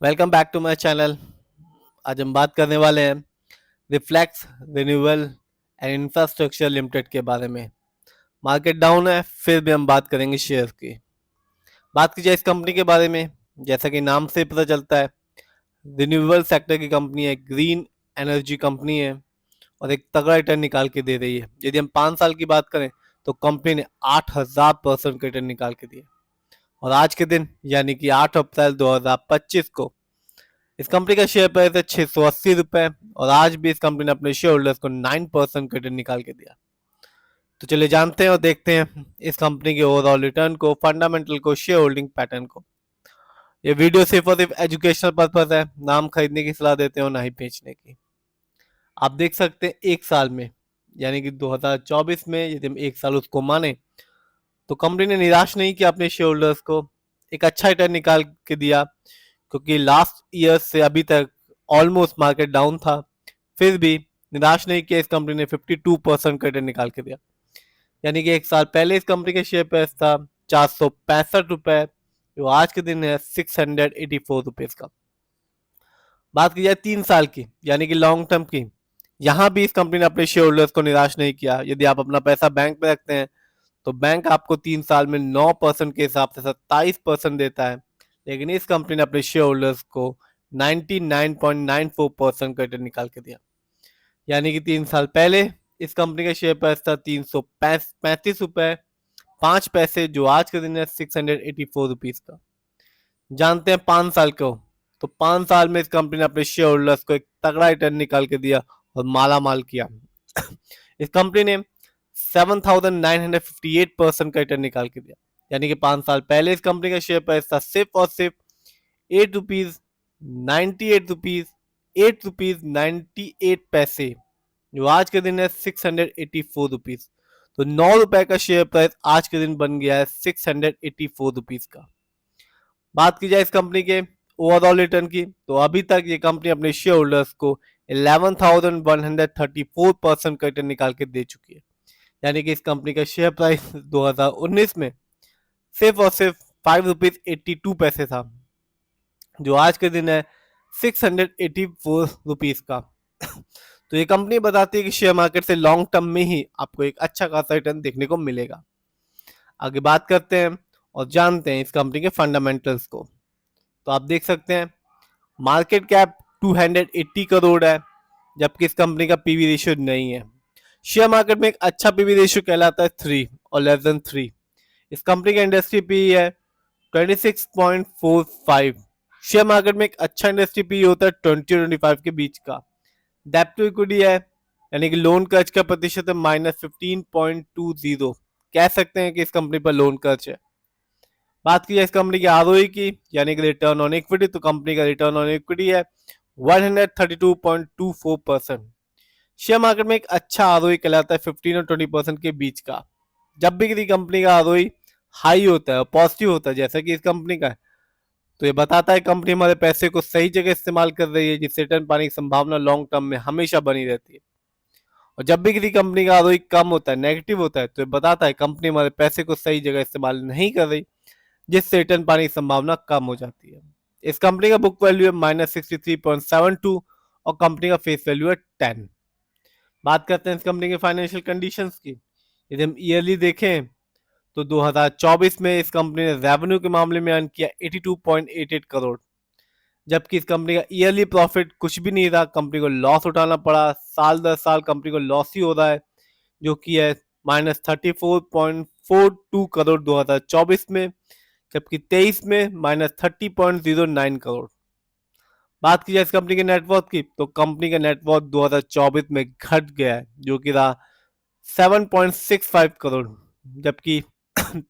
Welcome back to my channel. आज हम बात करने वाले हैं reflex renewable and infrastructure limited के बारे में। मार्केट डाउन है, फिर भी हम बात करेंगे शेयर की। बात की जाए इस कंपनी के बारे में, जैसा कि नाम से पता चलता है, रिन्यूएबल सेक्टर की कंपनी है, ग्रीन एनर्जी कंपनी है और एक तगड़ा रिटर्न निकाल के दे रही है। यदि हम 5 साल की बात करें तो कंपनी ने 8000% का रिटर्न निकाल के दिया। और आज के दिन यानी कि 8 अप्रैल 2025 को इस कंपनी का शेयर प्राइस है 680 रुपए और आज भी इस कंपनी ने अपने शेयर होल्डर्स को 9% का रिटर्न निकाल के दिया। तो चलिए जानते हैं और देखते हैं इस कंपनी के ओवरऑल रिटर्न को, फंडामेंटल को, शेयर होल्डिंग पैटर्न को। ये वीडियो सिर्फ और सिर्फ एजुकेशनल पर्पज है, नाम खरीदने की सलाह देते हो ना ही बेचने की। आप देख सकते हैं एक साल में यानी कि 2024 में यदि हम एक साल उसको माने तो कंपनी ने निराश नहीं किया अपने शेयर होल्डर्स को, एक अच्छा रिटर्न निकाल के दिया। क्योंकि लास्ट ईयर से अभी तक ऑलमोस्ट मार्केट डाउन था, फिर भी निराश नहीं किया। इस कंपनी ने 52% का रिटर्न निकाल के दिया। यानी कि एक साल पहले इस कंपनी के शेयर प्राइस था 465 रुपए, जो आज के दिन है 684 रुपीज का। बात की जाए 3 साल की यानी कि लॉन्ग टर्म की, यहाँ भी इस कंपनी ने अपने शेयर होल्डर्स को निराश नहीं किया। यदि आप अपना पैसा बैंक में रखते हैं तो बैंक आपको 3 साल में 9% के हिसाब से 27% देता है, लेकिन इस कंपनी ने अपने शेयर होल्डर्स को 99.94% का रिटर्न निकाल के दिया। यानी कि 3 साल पहले इस कंपनी का शेयर प्राइस था 335 रुपए 5 पैसे, जो आज के दिन है 684 रुपीज का। जानते हैं 5 साल को, तो 5 साल में इस कंपनी ने अपने शेयर होल्डर्स को एक तगड़ा रिटर्न निकाल के दिया और माला माल किया। इस कंपनी ने 7,958% का रिटर्न निकाल के दिया। यानी कि 5 साल पहले इस कंपनी का शेयर प्राइस था सिर्फ और सिर्फ 8 रुपीज 98 रुपीज 8 रुपीज 98 पैसे, जो आज के दिन है 684 रुपीज। तो 9 रुपए का शेयर प्राइस आज के दिन बन गया है 684 रुपीज का। बात की जाए इस कंपनी के ओवरऑल रिटर्न की, तो अभी तक ये कंपनी अपने शेयर होल्डर्स को 11,134% का रिटर्न निकाल के दे चुकी है। यानी कि इस कंपनी का शेयर प्राइस 2019 में सिर्फ और सिर्फ 5 रुपीज 82 पैसे था, जो आज के दिन है 684 रुपीज का। तो ये कंपनी बताती है कि शेयर मार्केट से लॉन्ग टर्म में ही आपको एक अच्छा खासा रिटर्न देखने को मिलेगा। आगे बात करते हैं और जानते हैं इस कंपनी के फंडामेंटल्स को। तो आप देख सकते हैं मार्केट कैप 280 करोड़ है, जबकि इस कंपनी का पीवी रेशियो नहीं है। शेयर मार्केट में एक अच्छा पीवी रेशियो कहलाता है 3 और लेस देन 3। इस कंपनी का इंडस्ट्री पी है 26.45। शेयर मार्केट में एक अच्छा इंडस्ट्री पी होता है 20 और 25 के बीच का। डेप्ट टू इक्विटी है यानी कि लोन कर्ज का प्रतिशत है -15.20। कह सकते हैं कि इस कंपनी पर लोन कर्ज है। बात की जाए इस कंपनी की आरओई की यानी कि रिटर्न ऑन इक्विटी, तो कंपनी का रिटर्न ऑन इक्विटी है 132.24%। शेयर मार्केट में एक अच्छा आरओई कहलाता है 15 और 20% के बीच का। जब भी किसी कंपनी का आरओई हाई होता है, पॉजिटिव होता है, जैसा कि इस कंपनी का है, तो ये बताता है कंपनी हमारे पैसे को सही जगह इस्तेमाल कर रही है, जिससे रिटर्न पाने की संभावना लॉन्ग टर्म में हमेशा बनी रहती है। और जब भी किसी कंपनी का आरओई कम होता है, नेगेटिव होता है, तो ये बताता है कंपनी हमारे पैसे को सही जगह इस्तेमाल नहीं कर रही, जिससे रिटर्न पाने की संभावना कम हो जाती है। इस कंपनी का बुक वैल्यू है -63.72 और कंपनी का फेस वैल्यू है 10। बात करते हैं इस कंपनी के फाइनेंशियल कंडीशंस की। यदि हम ईयरली देखें तो 2024 में इस कंपनी ने रेवेन्यू के मामले में अर्न किया 82.88 करोड़, जबकि इस कंपनी का ईयरली प्रॉफिट कुछ भी नहीं रहा, कंपनी को लॉस उठाना पड़ा। साल दर साल कंपनी को लॉस ही हो रहा है, जो कि है -34.42 करोड़ 2024 में, जबकि 23 में -30.09 करोड़। बात की जाए इस कंपनी के नेटवर्थ की, तो कंपनी का नेटवर्थ 2024 में घट गया है, जो कि रहा 7.65 करोड़, जबकि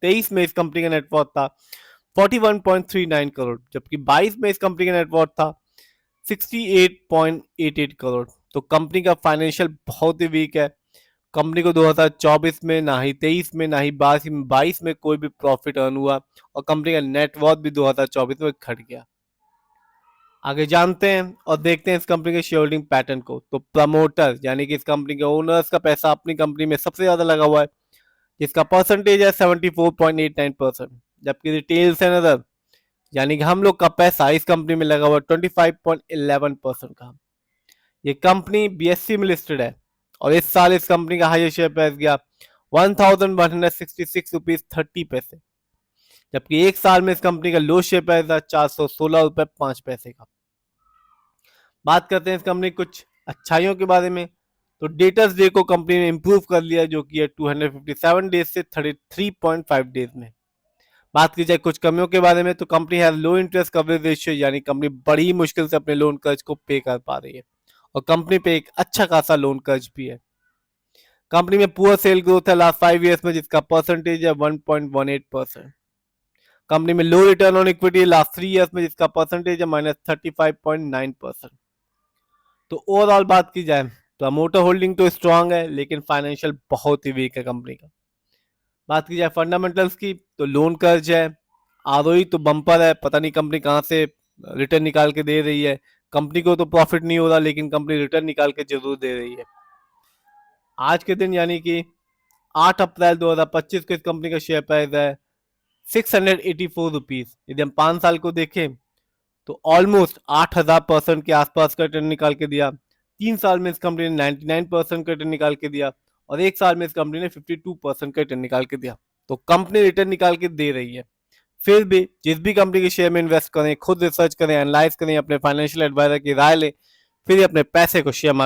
23 में इस कंपनी का नेटवर्थ था 41.39 करोड़, जबकि 22 में इस कंपनी का नेटवर्थ था 68.88 करोड़। तो कंपनी का फाइनेंशियल बहुत ही वीक है। कंपनी को 2024 में ना ही 23 में ना ही 22 में कोई भी प्रॉफिट अर्न हुआ और कंपनी का नेटवर्थ भी 2024 में घट गया। आगे जानते हैं और देखते हैं इस कंपनी के शेयर होल्डिंग पैटर्न को। तो प्रमोटर यानी कि इस कंपनी के ओनर्स का पैसा अपनी कंपनी में सबसे ज्यादा लगा हुआ है, जिसका परसेंटेज है 74.89%, जबकि रिटेल्स एंड अदर यानी कि हम लोग का पैसा इस कंपनी में लगा हुआ 25.11% का। ये कंपनी बीएससी में लिस्टेड है और इस साल इस कंपनी का हाईएस्ट शेयर प्राइस गया 1166 रुपीज 30 पैसे, जबकि एक साल में इस कंपनी का लो शेयर प्राइस था 416 रुपए 5 पैसे का। बात करते हैं इस कंपनी कुछ अच्छाइयों के बारे में, तो डेटर्स डे को कंपनी ने इंप्रूव कर लिया, जो कि है 257 डेज से 33.5 डेज में। बात की जाए कुछ कमियों के बारे में, तो company has low interest coverage ratio, यानी कंपनी बड़ी मुश्किल से अपने लोन कर्ज को पे कर पा रही है और कंपनी पे एक अच्छा खासा लोन कर्ज भी है। कंपनी में पुअर सेल ग्रोथ है लास्ट 5 ईयर्स में, जिसका परसेंटेज है 1.18%। कंपनी में low return on equity last 3 years में, जिसका परसेंटेज है -35.9%। तो ओवरऑल बात की जाए तो मोटर होल्डिंग तो स्ट्रांग है, लेकिन फाइनेंशियल बहुत ही वीक है कंपनी का। बात की जाए फंडामेंटल्स की, तो लोन कर्ज है, आरओई तो बम्पर है, पता नहीं कंपनी कहां से रिटर्न निकाल के दे रही है। कंपनी को तो प्रॉफिट नहीं हो रहा, लेकिन कंपनी रिटर्न निकाल के जरूर दे रही है। आज के दिन यानी कि 8 अप्रैल 2025 को इस कंपनी का शेयर प्राइस है 684 रुपीज। यदि हम 5 साल को देखें तो ऑलमोस्ट 8000% के आसपास का रिटर्न निकाल के दिया। 3 साल में इस कंपनी ने 99% का रिटर्न निकाल के दिया और 1 साल में इस कंपनी ने 52% का रिटर्न निकाल के दिया। तो कंपनी रिटर्न निकाल के दे रही है। फिर भी जिस भी कंपनी के शेयर में इन्वेस्ट करें, खुद रिसर्च करें, एनालाइज करें, अपने फाइनेंशियल एडवाइजर की राय लें, फिर अपने पैसे को शेयर मार्केट